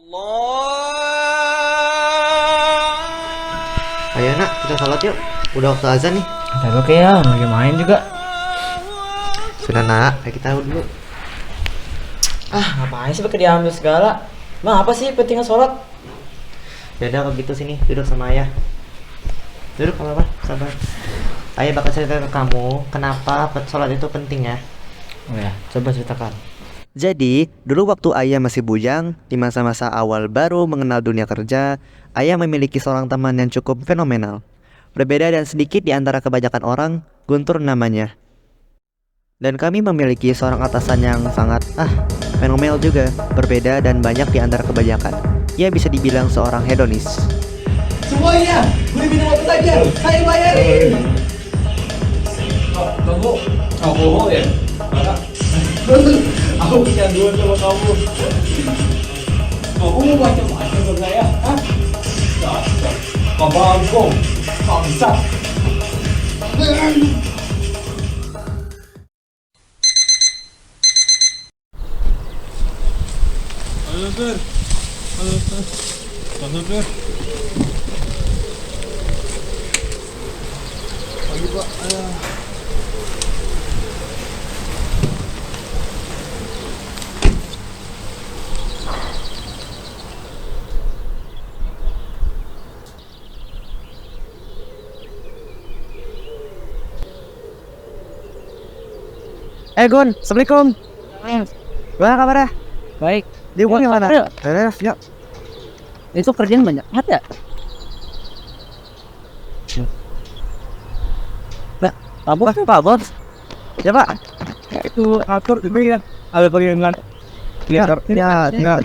Ayo nak, kita sholat yuk. Udah waktu azan nih. Tapi oke ya, lagi main juga. Sudah nak, ayo kita dulu. Ngapain sih pakai diambil segala? Mah apa sih pentingnya sholat? Ya udah kalau gitu sini, duduk sama ayah. Duduk apa? Sabar. Ayah bakal cerita ke kamu kenapa sholat itu penting ya. Oh ya, coba ceritakan. Jadi, dulu waktu ayah masih bujang, di masa-masa awal baru mengenal dunia kerja, ayah memiliki seorang teman yang cukup fenomenal. Berbeda dan sedikit di antara kebanyakan orang, Guntur namanya. Dan kami memiliki seorang atasan yang sangat, fenomenal juga, berbeda dan banyak di antara kebanyakan. Ia bisa dibilang seorang hedonis. Semuanya, boleh minum apa saja, saya bayarin. Kamu, bohong ya? Aku kecanduan sama kamu. Kamu mau macam-macam sama saya, hah? Dasar, kabangkong, bangsat. Halo, Ber. Halo, Ber. Halo, Ber. Pagi, Pak. Gun, Assalamualaikum. Gimana kabarnya? Baik. Di rumah gimana? Ayo. Yuk. Itu kerjaan banyak banget ya? Pak Bos. Ya Pak. Itu atur ini kan ada bagian Ya,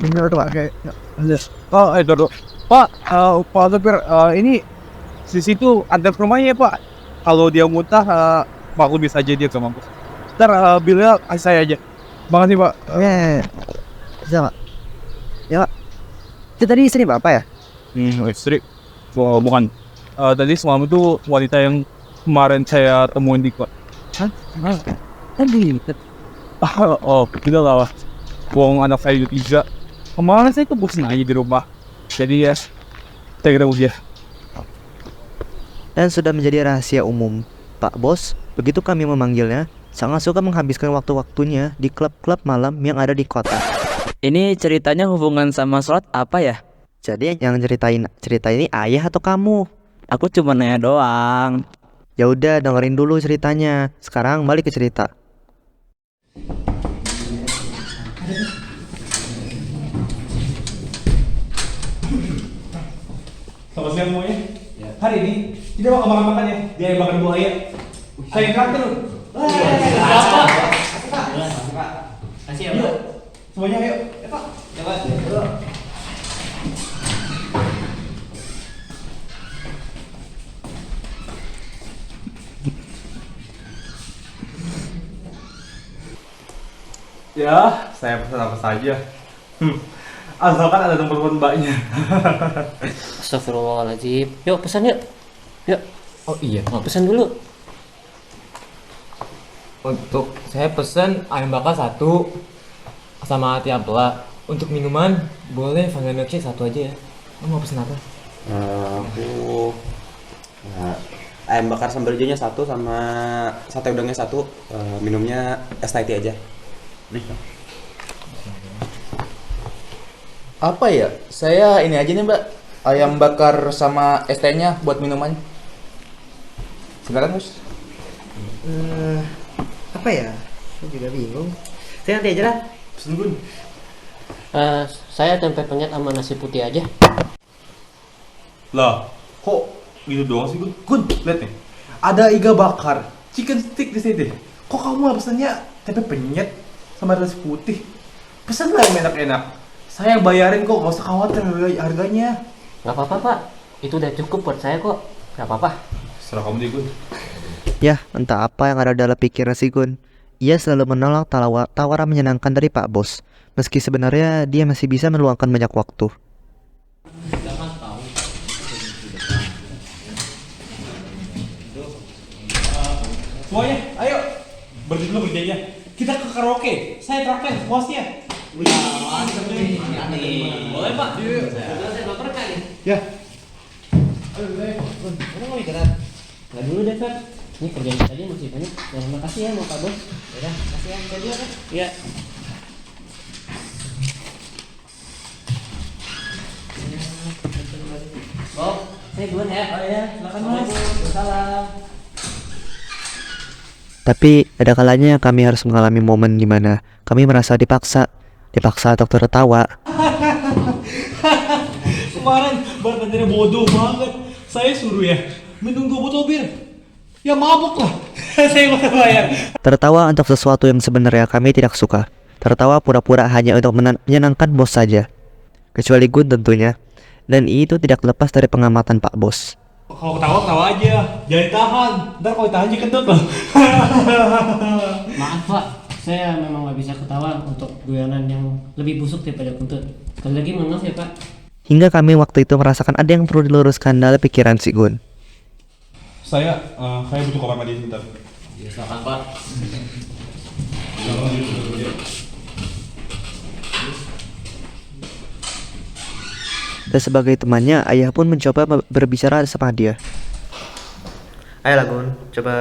tinggal tuh Pak. Oh, dulu. Pak, Pak Supir, ini di situ ada rumahnya ya Pak. Kalau dia muntah, Pak bisa aja dia ke mampus. Ntar bilnya kasih saya aja. Makasih Pak. Ya. Bisa Pak. Ya Pak. Itu tadi istri Bapak ya? Istri. Oh, bukan. Tadi semalam itu wanita yang kemarin saya temuin di kos. Hah? Tadi. Oh, tidak lah. Wong anak saya itu tiga. Kemarin saya itu bosan aja di rumah. Jadi ya, saya kira dia. Dan sudah menjadi rahasia umum, Pak Bos, begitu kami memanggilnya, sangat suka menghabiskan waktu-waktunya di klub-klub malam yang ada di kota. Ini ceritanya hubungan sama sholat apa ya? Jadi yang cerita ini ayah atau kamu? Aku cuma nanya doang. Ya udah dengerin dulu ceritanya. Sekarang balik ke cerita. Selamat siang semuanya. Hari ini kita bakal makan ya. Dia yang makan buaya. Saya yang traktir loh. Kasih ya, Yuk, semuanya ayo. Ya Pak. Ya, Pak. Ya, saya pesan apa saja. Asalkan ada tempat mbaknya. Astagfirullahaladzim. Yuk pesan yuk. Yuk. Oh iya, Pesan dulu. untuk saya pesen ayam bakar satu sama ati ampela. Untuk minuman boleh vanilla milkshake satu aja ya. Lo mau pesen apa? Aku ayam bakar sambal hijaunya satu sama sate udangnya satu, minumnya es Thai tea aja. Nih. Apa ya? Saya ini aja nih Mbak, ayam bakar sama es tehnya buat minuman. Silakan Mas. Apa ya? Saya juga bingung. Saya nanti aja lah. Pesen Gun. Saya tempe penyet sama nasi putih aja. Lah, kok gitu doang sih Gun? Gun, lihat nih. Ada iga bakar, chicken stick di sini. Kok kamu pesannya tempe penyet sama nasi putih? Pesan lah yang enak-enak. Saya bayarin kok, gak usah khawatir harganya. Nggak apa-apa Pak, itu udah cukup buat saya kok. Nggak apa-apa. Serah kamu deh Gun. Ya, entah apa yang ada dalam pikiran si Gun. Ia selalu menolak tawaran menyenangkan dari Pak Bos, meski sebenarnya dia masih bisa meluangkan banyak waktu. Semuanya, ayo. Berdiri dulu kerjanya. Kita ke karaoke. Saya traktir puasnya. Ya. Nggak dulu deh, Fer. Ini kerjaan kita aja masih banyak. Terima kasih ya, mau Pak Bos. Udah, kasih ya. Saya dulu, Fer. Iya. Bob, saya duluan ya. Oh iya, silakan Mas. Waalaikumsalam. Tapi ada kalanya kami harus mengalami momen di mana kami merasa dipaksa untuk tertawa. Kemarin bartendernya bodoh banget. Saya suruh ya minum 2 botol bir. Ya mabuk lah. Saya nggak bayar. Tertawa untuk sesuatu yang sebenarnya kami tidak suka. Tertawa pura-pura hanya untuk menyenangkan bos saja. Kecuali Gun tentunya. Dan itu tidak lepas dari pengamatan Pak Bos. Kalau ketawa aja, jangan ditahan. Ntar kalau ditahan jadi kentut loh. Maaf Pak, saya memang nggak bisa ketawa untuk guyonan yang lebih busuk daripada kentut. Sekali lagi mohon maaf ya Pak. Hingga kami waktu itu merasakan ada yang perlu diluruskan dalam pikiran si Gun. Saya butuh kamar mandi sebentar. Ya silakan Pak. Dan sebagai temannya, ayah pun mencoba berbicara sama dia. Ayolah Gun, coba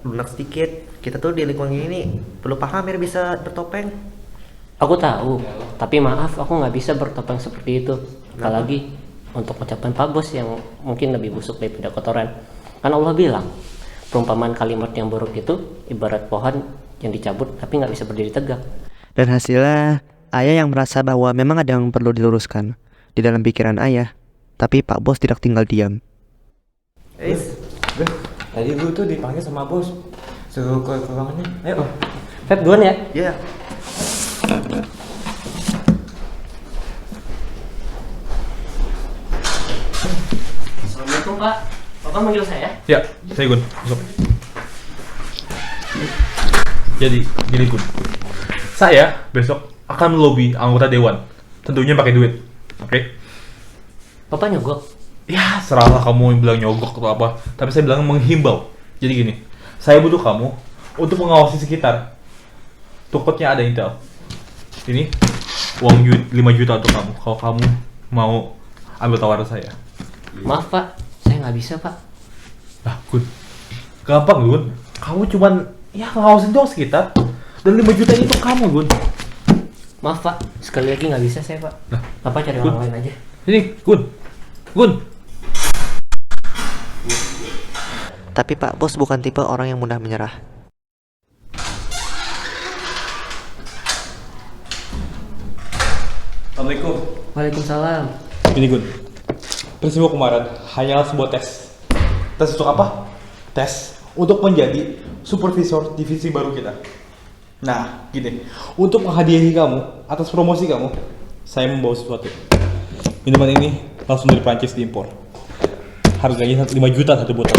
lunak sedikit. Kita tuh di lingkungan ini perlu paham biar bisa bertopeng. Aku tahu, tapi maaf aku nggak bisa bertopeng seperti itu. Apalagi untuk ucapan Pak Bos yang mungkin lebih busuk daripada kotoran. Kan Allah bilang, perumpamaan kalimat yang buruk itu ibarat pohon yang dicabut tapi nggak bisa berdiri tegak. Dan hasilnya, ayah yang merasa bahwa memang ada yang perlu diluruskan di dalam pikiran ayah. Tapi Pak Bos tidak tinggal diam. Tadi gue tuh dipanggil sama bos. Suruh ke ruangannya. Ayo. Feb duluan ya. Iya. Assalamualaikum Pak. Bapak manggil saya? Ya, saya Gun. Masuk. Jadi, gini Gun. Saya besok akan melobi anggota dewan. Tentunya pakai duit. Oke? Bapak nyogok? Ya, serahlah kamu yang bilang nyogok atau apa. Tapi saya bilang menghimbau. Jadi gini, saya butuh kamu untuk mengawasi sekitar. Takutnya ada intel. Ini uang 5 juta untuk kamu. Kalau kamu mau ambil tawaran saya. Maaf Pak, saya nggak bisa Pak. Nah, Gun. Gampang, Gun. Kamu cuman ya ngawasin doang sekitar. Dan 5 juta itu kamu, Gun. Maaf Pak, sekali lagi nggak bisa saya Pak. Nah, Bapak cari Gun. orang lain aja. Ini, Gun. Gun. Tapi Pak Bos bukan tipe orang yang mudah menyerah. Assalamualaikum. Waalaikumsalam. Ini Gun. Peristiwa kemarin hanyalah sebuah tes. Tes untuk apa? Tes untuk menjadi supervisor divisi baru kita. Nah, gini. Untuk menghadiahi kamu atas promosi kamu, saya membawa sesuatu. Minuman ini langsung dari Prancis diimpor. Harganya 5 juta satu botol.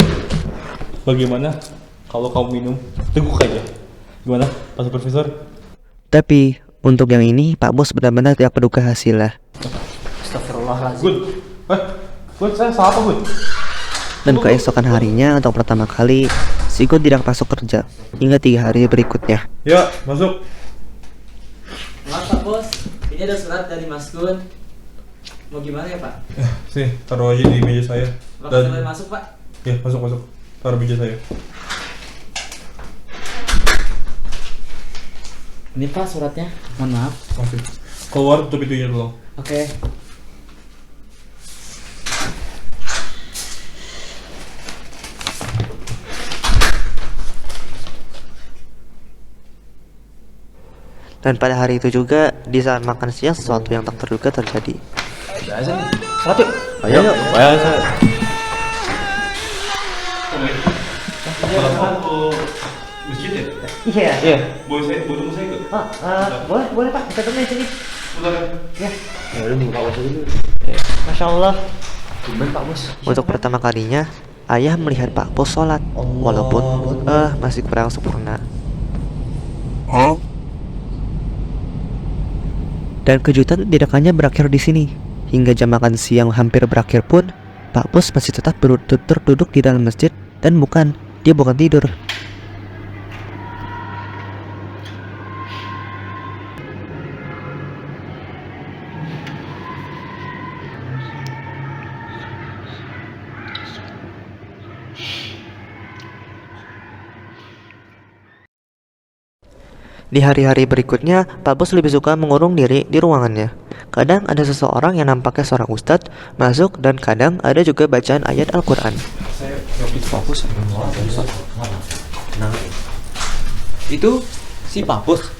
Bagaimana kalau kamu minum teguk aja? Gimana, Pak Supervisor? Tapi untuk yang ini Pak Bos benar-benar tidak peduli hasilnya. Astagfirullahaladzim. Gun, Gun, saya salah apa, Gun? Dan keesokan harinya untuk pertama kali, si Gun tidak masuk kerja hingga 3 hari berikutnya. Ya, masuk. Maaf Pak Bos, ini ada surat dari Mas Gun. Mau gimana ya Pak? Sini, taruh aja di meja saya. Bapak boleh masuk Pak? Ya, masuk. Taruh meja saya. Ini Pak suratnya. Mohon maaf. Oke. Keluar, tutup pintunya dulu. Oke. Dan pada hari itu juga, di saat makan siang sesuatu yang tak terduga terjadi. Ayo. Masjid ya? Iya. Iya. Boleh tunggu saya nggak? Boleh Pak, kita tunggu di sini. Bentar ya. Ya udah nunggu Pak Bos dulu. Masya Allah. Tumben Pak Bos. Untuk pertama kalinya, ayah melihat Pak Bos sholat, walaupun masih kurang sempurna. Dan kejutan tidak hanya berakhir di sini. Hingga jam makan siang hampir berakhir pun, Pak Bos masih tetap duduk di dalam masjid dan dia bukan tidur. Di hari-hari berikutnya, Pak Bos lebih suka mengurung diri di ruangannya. Kadang ada seseorang yang nampaknya seorang ustadz masuk dan kadang ada juga bacaan ayat Al-Quran. Itu si Papus.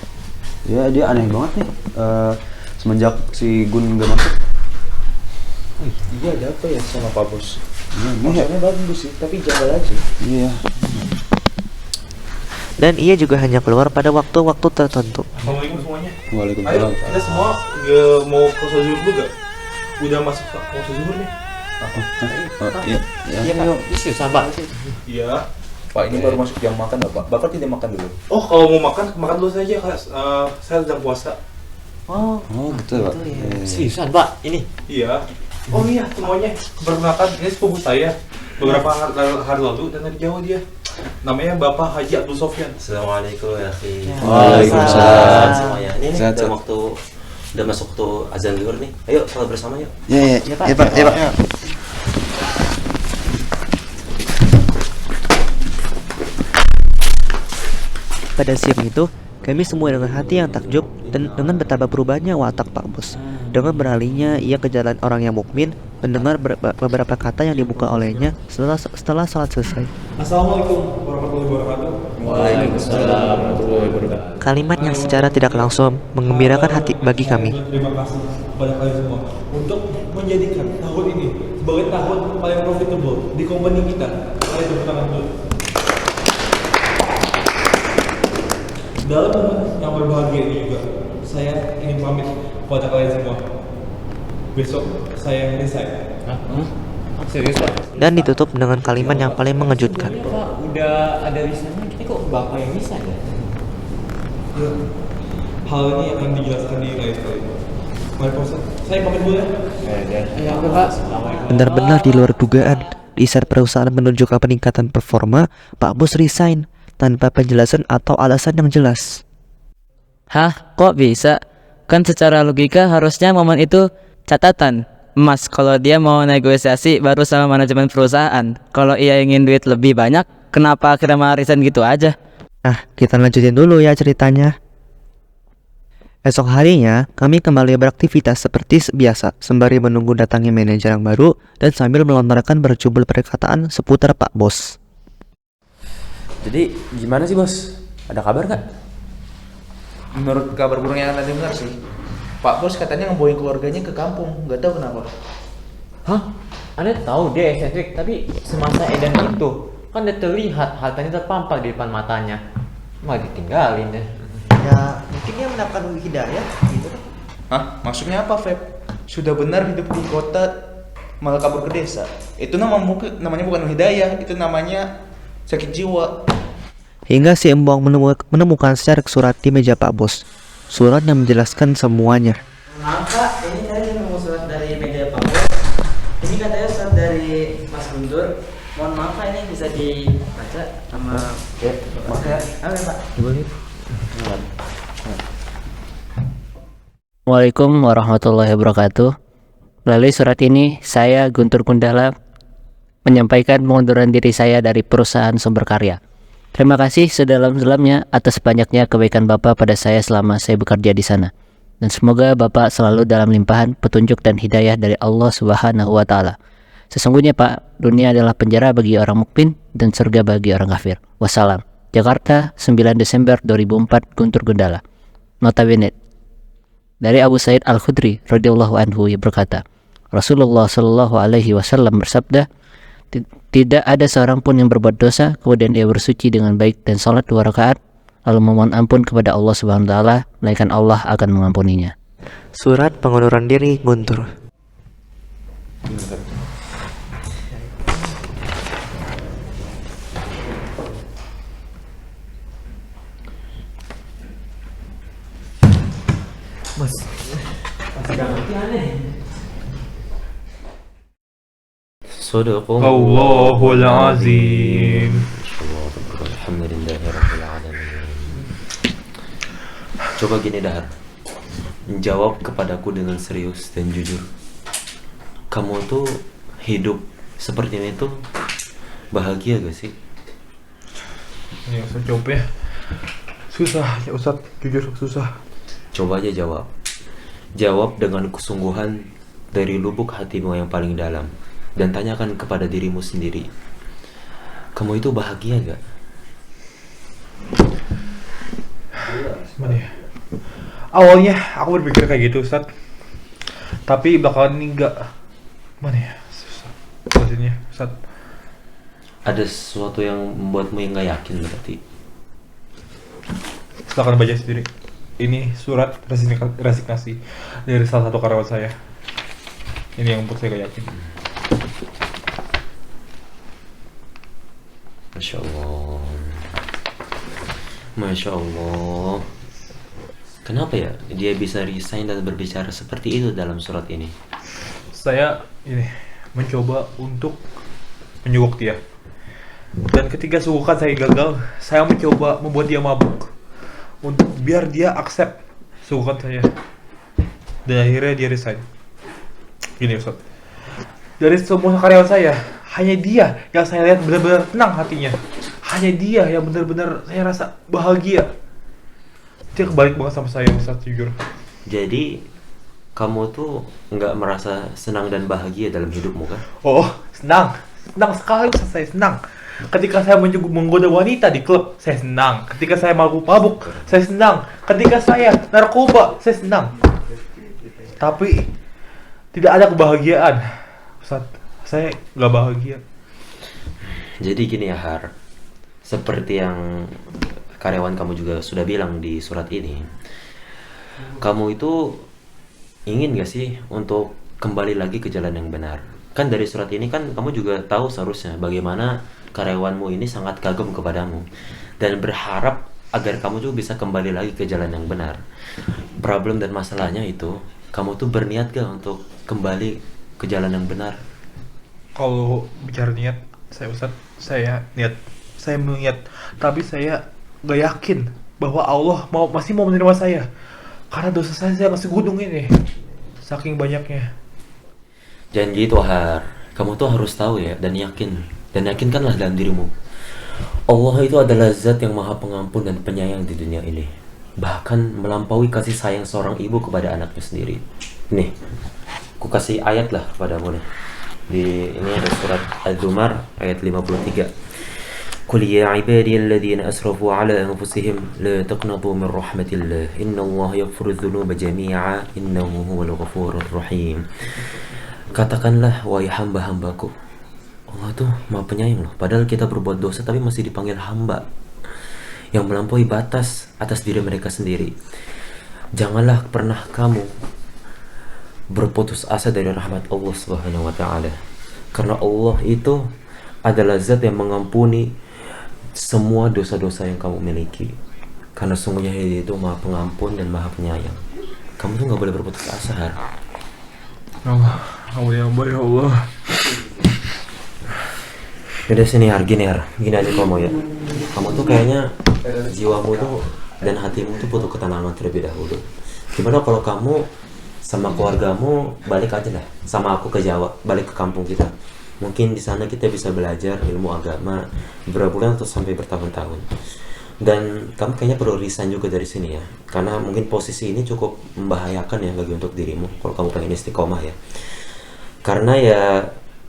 Ya dia aneh banget nih. Semenjak si Gun gak masuk. Iya, ada apa ya sama Pak Bos? Iya, Maksudnya bagus sih, tapi janggal aja. Iya. Dan ia juga hanya keluar pada waktu-waktu tertentu. Assalamualaikum semuanya. Ayo, Waalaikumsalam. kita semua gak mau ke zuhur dulu gak? Udah masuk ke zuhur nih. Iya. Iya Pak, susah Pak. Iya. Pak, ini baru masuk jam makan Bapak. Bapak tidak makan dulu. Oh, kalau mau makan, makan dulu saja. Saya sedang puasa. Oh gitu ya Pak. Seriusan Pak, ini. Iya. Oh iya, semuanya. Perkenalkan, ini sepupu saya. Beberapa hari lalu dan dari Jawa dia. Namanya Bapak Haji Abdul Sofyan. Assalamualaikum ya akhi. Waalaikumsalam. Semuanya. Ini nih Sehat, udah sehat. waktu udah masuk waktu azan zuhur nih. Ayo salat bersama yuk. Iya Pak. Pada siang itu, kami semua dengan hati yang takjub dan dengan betapa berubahnya watak Pak Bos. Dengan beralihnya ia ke jalan orang yang mukmin, mendengar beberapa kata yang dibuka olehnya setelah salat selesai. Assalamualaikum warahmatullahi wabarakatuh. Waalaikumsalam warahmatullahi wabarakatuh. Kalimat yang secara tidak langsung mengembirakan hati bagi kami. Terima kasih kepada kalian semua untuk menjadikan tahun ini sebagai tahun paling profitable di company kita. Ayo tepuk tangan dulu. Dalam momen yang berbahagia ini juga, saya ingin pamit kepada kalian semua. Besok saya resign. Serius Pak? Dan ditutup dengan kalimat yang paling mengejutkan. Pak, udah ada lisannya, ini kok Bapak yang bisa ya? Ya, hal ini akan dijelaskan di lain kali. Mari Pak Ustaz, saya pamit dulu ya. Ya oke Pak. Assalamualaikum. Benar-benar di luar dugaan. Di saat perusahaan menunjukkan peningkatan performa, Pak Bos resign tanpa penjelasan atau alasan yang jelas. Hah? Kok bisa? Kan secara logika harusnya momen itu catatan emas kalau dia mau negosiasi baru sama manajemen perusahaan. Kalau ia ingin duit lebih banyak, kenapa akhirnya malah resign gitu aja? Nah, kita lanjutin dulu ya ceritanya. Esok harinya, kami kembali beraktivitas seperti biasa, sembari menunggu datangnya manajer yang baru dan sambil melontarkan berjubel perkataan seputar Pak Bos. Jadi gimana sih Bos? Ada kabar nggak? Menurut kabar burung yang anda dengar sih, Pak Bos katanya ngebawain keluarganya ke kampung. Gak tahu kenapa. Hah? Anda tahu dia eksentrik, tapi semasa edan itu kan dia terlihat hartanya terpampang di depan matanya. Malah ditinggalin deh. Ya, mungkin dia mendapatkan hidayah gitu. Hah? Maksudnya apa, Feb? Sudah benar hidup di kota malah kabur ke desa. Itu namanya bukan hidayah, itu namanya sakit jiwa. Hingga si Embong menemukan secara surat di meja Pak Bos. Surat yang menjelaskan semuanya. Maaf Pak, ini saya nemu surat dari media Pak Bos. Ini katanya surat dari Mas Guntur. Mohon maaf Pak, ini bisa dibaca sama Maaf ya. Oke Pak. Assalamualaikum warahmatullahi wabarakatuh. Melalui surat ini, saya Guntur Gundala menyampaikan pengunduran diri saya dari perusahaan Sumber Karya. Terima kasih sedalam-dalamnya atas banyaknya kebaikan Bapak pada saya selama saya bekerja di sana. Dan semoga Bapak selalu dalam limpahan petunjuk dan hidayah dari Allah Subhanahu wa Ta'ala. Sesungguhnya Pak, dunia adalah penjara bagi orang mukmin dan surga bagi orang kafir. Wassalam. Jakarta, 9 Desember 2004, Guntur Gundala. Notabene, dari Abu Sa'id Al-Khudri radhiyallahu anhu yang berkata, Rasulullah Shallallahu alaihi wasallam bersabda, tidak ada seorang pun yang berbuat dosa kemudian ia bersuci dengan baik dan salat 2 rakaat lalu memohon ampun kepada Allah Subhanahu wa taala, melainkan Allah akan mengampuninya. Surat pengunduran diri Guntur. Allahul Azim. Alhamdulillahirabbil alamin. Coba gini Dahar. Jawab kepadaku dengan serius dan jujur. Kamu tuh hidup seperti ini tuh bahagia gak sih? Ya, saya coba ya. Susah ya Ustadz, jujur susah. Coba aja jawab. Jawab dengan kesungguhan dari lubuk hatimu yang paling dalam. Dan tanyakan kepada dirimu sendiri. Kamu itu bahagia gak? Gimana ya? Awalnya aku berpikir kayak gitu Ustadz, tapi bakalan ini enggak. Mana ya? Susah jelasinnya Ustadz. Ada sesuatu yang membuatmu yang gak yakin berarti. Silahkan baca sendiri. Ini surat resignasi dari salah satu karyawan saya. Ini yang membuat saya gak yakin. Masya Allah. Masya Allah. Kenapa ya dia bisa resign dan berbicara seperti itu dalam surat ini? Saya ini mencoba untuk menyogok dia. Dan ketika sugukan saya gagal, saya mencoba membuat dia mabuk untuk biar dia accept sugukan saya. Dan akhirnya dia resign. Gini Ustaz, dari semua karyawan saya, hanya dia yang saya lihat benar-benar tenang hatinya. Hanya dia yang benar-benar saya rasa bahagia. Dia kebalik banget sama saya Ustaz, jujur. Jadi kamu tuh nggak merasa senang dan bahagia dalam hidupmu kan? Oh, senang sekali Ustaz, saya senang. Ketika saya menggoda wanita di klub, saya senang. Ketika saya mabuk-mabuk, saya senang. Ketika saya narkoba, saya senang. Tapi tidak ada kebahagiaan Ustaz, saya nggak bahagia. Jadi gini ya Har, seperti yang karyawan kamu juga sudah bilang di surat ini, kamu itu ingin gak sih untuk kembali lagi ke jalan yang benar? Kan dari surat ini kan kamu juga tahu seharusnya bagaimana karyawanmu ini sangat kagum kepadamu dan berharap agar kamu juga bisa kembali lagi ke jalan yang benar. Problem dan masalahnya itu, kamu tuh berniat gak untuk kembali ke jalan yang benar? Kalau bicara niat, saya niat, tapi saya gak yakin bahwa Allah masih mau menerima saya, karena dosa saya masih gunung ini, saking banyaknya. Jangan gitu Har, kamu tuh harus tahu ya dan yakinkanlah dalam dirimu. Allah itu adalah zat yang maha pengampun dan penyayang di dunia ini, bahkan melampaui kasih sayang seorang ibu kepada anaknya sendiri. Nih, aku kasih ayat lah kepadamu nih. Ini ada surat Az-Zumar ayat 53. Qul ya ibadiyalladzina asrafu ala anfusihim la taqnatu min rahmatillah innallaha yaghfiru dzunuba jami'a innahu huwal ghafurur rahim. Katakanlah wahai hamba-hambaku, Allah tuh maha penyayang loh. Padahal kita berbuat dosa tapi masih dipanggil hamba yang melampaui batas atas diri mereka sendiri. Janganlah pernah kamu berputus asa dari rahmat Allah Subhanahu wa taala. Karena Allah itu adalah zat yang mengampuni semua dosa-dosa yang kamu miliki. Karena sungguhnya Dia itu maha pengampun dan maha penyayang. Kamu tuh gak boleh berputus asa Har. Allah ya Allah. Udah sini Har, gini aja kamu ya. Kamu tuh kayaknya jiwamu tuh dan hatimu tuh butuh ketenangan terlebih dahulu. Gimana kalau kamu sama keluargamu balik aja lah sama aku ke Jawa, balik ke kampung kita. Mungkin di sana kita bisa belajar ilmu agama berbulan atau sampai bertahun-tahun. Dan kamu kayaknya perlu resign juga dari sini ya, karena mungkin posisi ini cukup membahayakan ya bagi untuk dirimu kalau kamu pengen istiqomah ya. Karena ya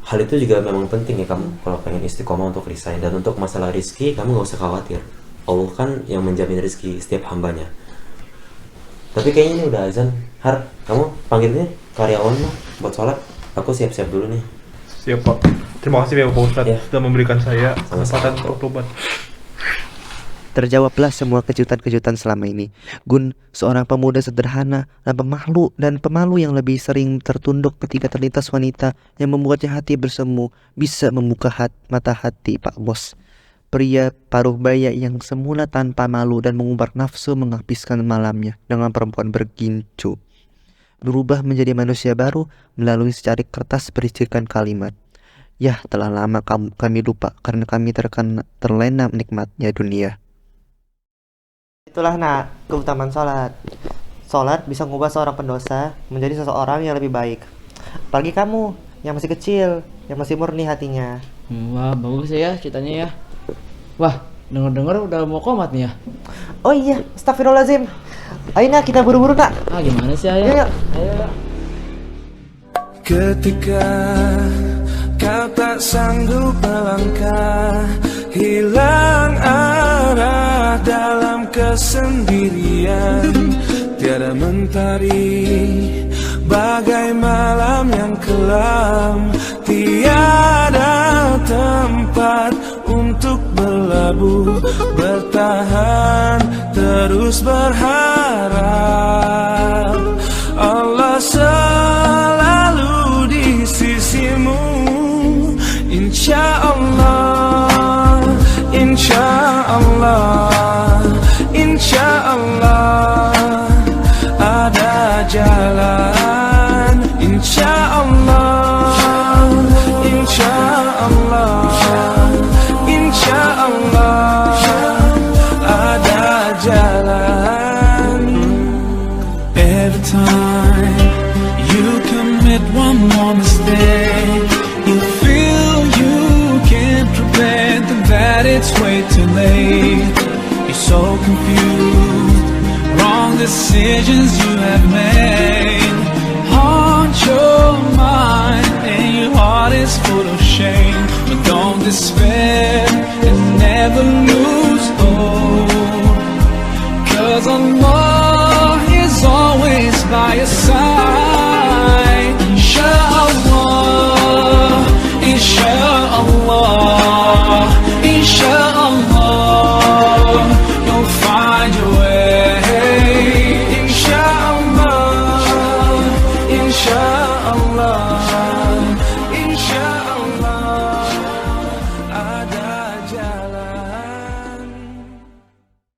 hal itu juga memang penting ya kamu kalau pengen istiqomah untuk resign. Dan untuk masalah rizki kamu gak usah khawatir, Allah kan yang menjamin rizki setiap hambanya. Tapi kayaknya ini udah azan. Har, kamu panggilnya karyawanmu buat sholat. Aku siap-siap dulu nih. Siap Pak. Terima kasih ya Pak Ustadz Ya. sudah memberikan saya kesempatan untuk tobat. Terjawablah semua kejutan-kejutan selama ini. Gun, seorang pemuda sederhana dan pemalu yang lebih sering tertunduk ketika terlintas wanita yang membuatnya hati bersemu, bisa membuka mata hati Pak Bos. Pria paruh baya yang semula tanpa malu dan mengumbar nafsu menghabiskan malamnya dengan perempuan bergincu, berubah menjadi manusia baru melalui secarik kertas berisikan kalimat, "Yah, telah lama kami lupa karena kami terlena nikmatnya dunia." Itulah keutamaan sholat. Sholat bisa mengubah seorang pendosa menjadi seseorang yang lebih baik. Apalagi kamu yang masih kecil, yang masih murni hatinya. Wah, bagus ya ceritanya ya. Wah, denger-denger udah mau komat nih ya. Oh iya, astagfirullahaladzim. Ayo nak, kita buru-buru nak. Gimana sih Ayo, ayah? ayo. Ketika kau tak sanggup melangkah, hilang arah dalam kesendirian, tiada mentari bagai malam yang kelam, tiada tempat untuk berlabuh, bertahan terus berharap. Allah selalu di sisimu, insya Allah, insya Allah, insya Allah ada jalan, insya Allah, insya Allah, insya Allah ada jalan. Every time you commit one more mistake, you feel you can't prevent them, that it's way too late. You're so confused, wrong decisions you have made haunt your mind, and your heart is full of shame. But don't despair and never lose hope, 'cause Allah is always by your side. Inshallah, inshallah, inshallah, you'll find your way. Inshallah, inshallah.